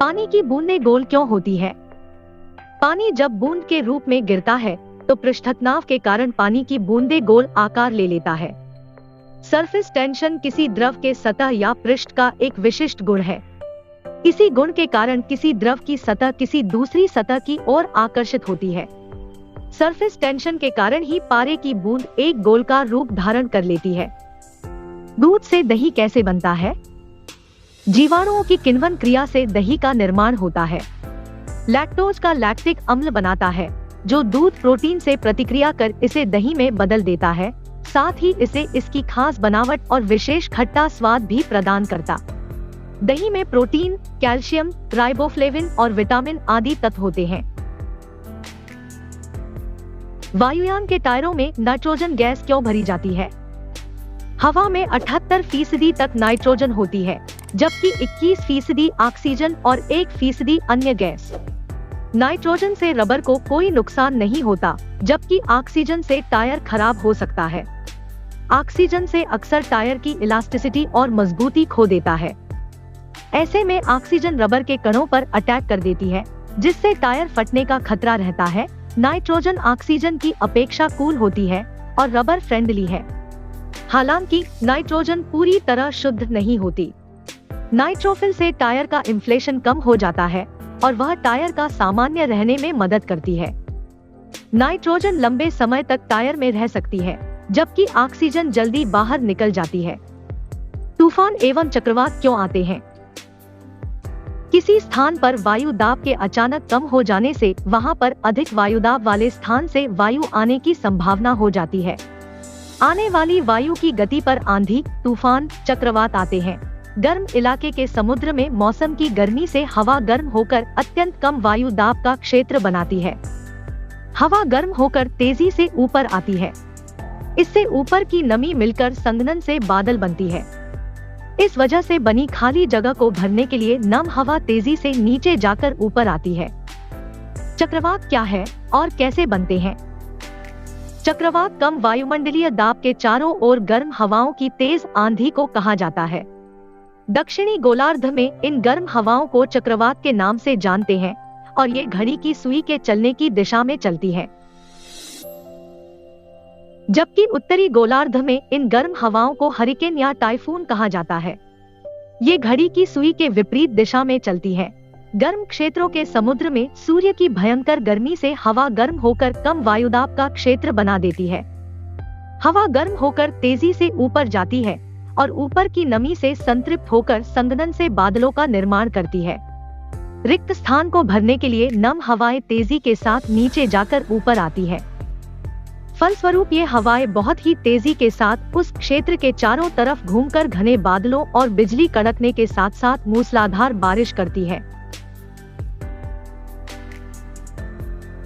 पानी की बूंदें गोल क्यों होती है? पानी जब बूंद के रूप में गिरता है तो पृष्ठतनाव के कारण पानी की बूंदें गोल आकार ले लेता है। सरफेस टेंशन किसी द्रव के सतह या पृष्ठ का एक विशिष्ट गुण है। इसी गुण के कारण किसी द्रव की सतह किसी दूसरी सतह की ओर आकर्षित होती है। सरफेस टेंशन के कारण ही पारे की बूंद एक गोलाकार रूप धारण कर लेती है। दूध से दही कैसे बनता है? जीवाणुओं की किण्वन क्रिया से दही का निर्माण होता है। लैक्टोज का लैक्टिक अम्ल बनाता है, जो दूध प्रोटीन से प्रतिक्रिया कर इसे दही में बदल देता है। साथ ही इसे इसकी खास बनावट और विशेष खट्टा स्वाद भी प्रदान करता। दही में प्रोटीन, कैल्शियम, राइबोफ्लेविन और विटामिन आदि तत्व होते हैं। वायुयान के टायरों में नाइट्रोजन गैस क्यों भरी जाती है? हवा में 78% तक नाइट्रोजन होती है, जबकि 21% ऑक्सीजन और 1% अन्य गैस। नाइट्रोजन से रबर को कोई नुकसान नहीं होता, जबकि ऑक्सीजन से टायर खराब हो सकता है। ऑक्सीजन से अक्सर टायर की इलास्टिसिटी और मजबूती खो देता है। ऐसे में ऑक्सीजन रबर के कणों पर अटैक कर देती है, जिससे टायर फटने का खतरा रहता है। नाइट्रोजन ऑक्सीजन की अपेक्षा कूल होती है और रबर फ्रेंडली है। हालांकि नाइट्रोजन पूरी तरह शुद्ध नहीं होती। नाइट्रोफिल से टायर का इन्फ्लेशन कम हो जाता है और वह टायर का सामान्य रहने में मदद करती है। नाइट्रोजन लंबे समय तक टायर में रह सकती है, जबकि ऑक्सीजन जल्दी बाहर निकल जाती है। तूफान एवं चक्रवात क्यों आते हैं? किसी स्थान पर वायु दाब के अचानक कम हो जाने से वहां पर अधिक वायु दाब वाले स्थान से वायु आने की संभावना हो जाती है। आने वाली वायु की गति पर आंधी, तूफान, चक्रवात आते हैं। गर्म इलाके के समुद्र में मौसम की गर्मी से हवा गर्म होकर अत्यंत कम वायु दाब का क्षेत्र बनाती है। हवा गर्म होकर तेजी से ऊपर आती है। इससे ऊपर की नमी मिलकर संघनन से बादल बनती है। इस वजह से बनी खाली जगह को भरने के लिए नम हवा तेजी से नीचे जाकर ऊपर आती है। चक्रवात क्या है और कैसे बनते हैं? चक्रवात कम वायुमंडलीय दाब के चारों ओर गर्म हवाओं की तेज आंधी को कहा जाता है। दक्षिणी गोलार्ध में इन गर्म हवाओं को चक्रवात के नाम से जानते हैं और ये घड़ी की सुई के चलने की दिशा में चलती है। जबकि उत्तरी गोलार्ध में इन गर्म हवाओं को हरिकेन या टाइफून कहा जाता है। ये घड़ी की सुई के विपरीत दिशा में चलती है। गर्म क्षेत्रों के समुद्र में सूर्य की भयंकर गर्मी से हवा गर्म होकर कम वायुदाब का क्षेत्र बना देती है। हवा गर्म होकर तेजी से ऊपर जाती है और ऊपर की नमी से संतृप्त होकर संघनन से बादलों का निर्माण करती है। रिक्त स्थान को भरने के लिए नम हवाएं तेजी के साथ नीचे जाकर ऊपर आती है। फलस्वरूप ये हवाएं बहुत ही तेजी के साथ उस क्षेत्र के चारों तरफ घूमकर घने बादलों और बिजली कड़कने के साथ साथ मूसलाधार बारिश करती है।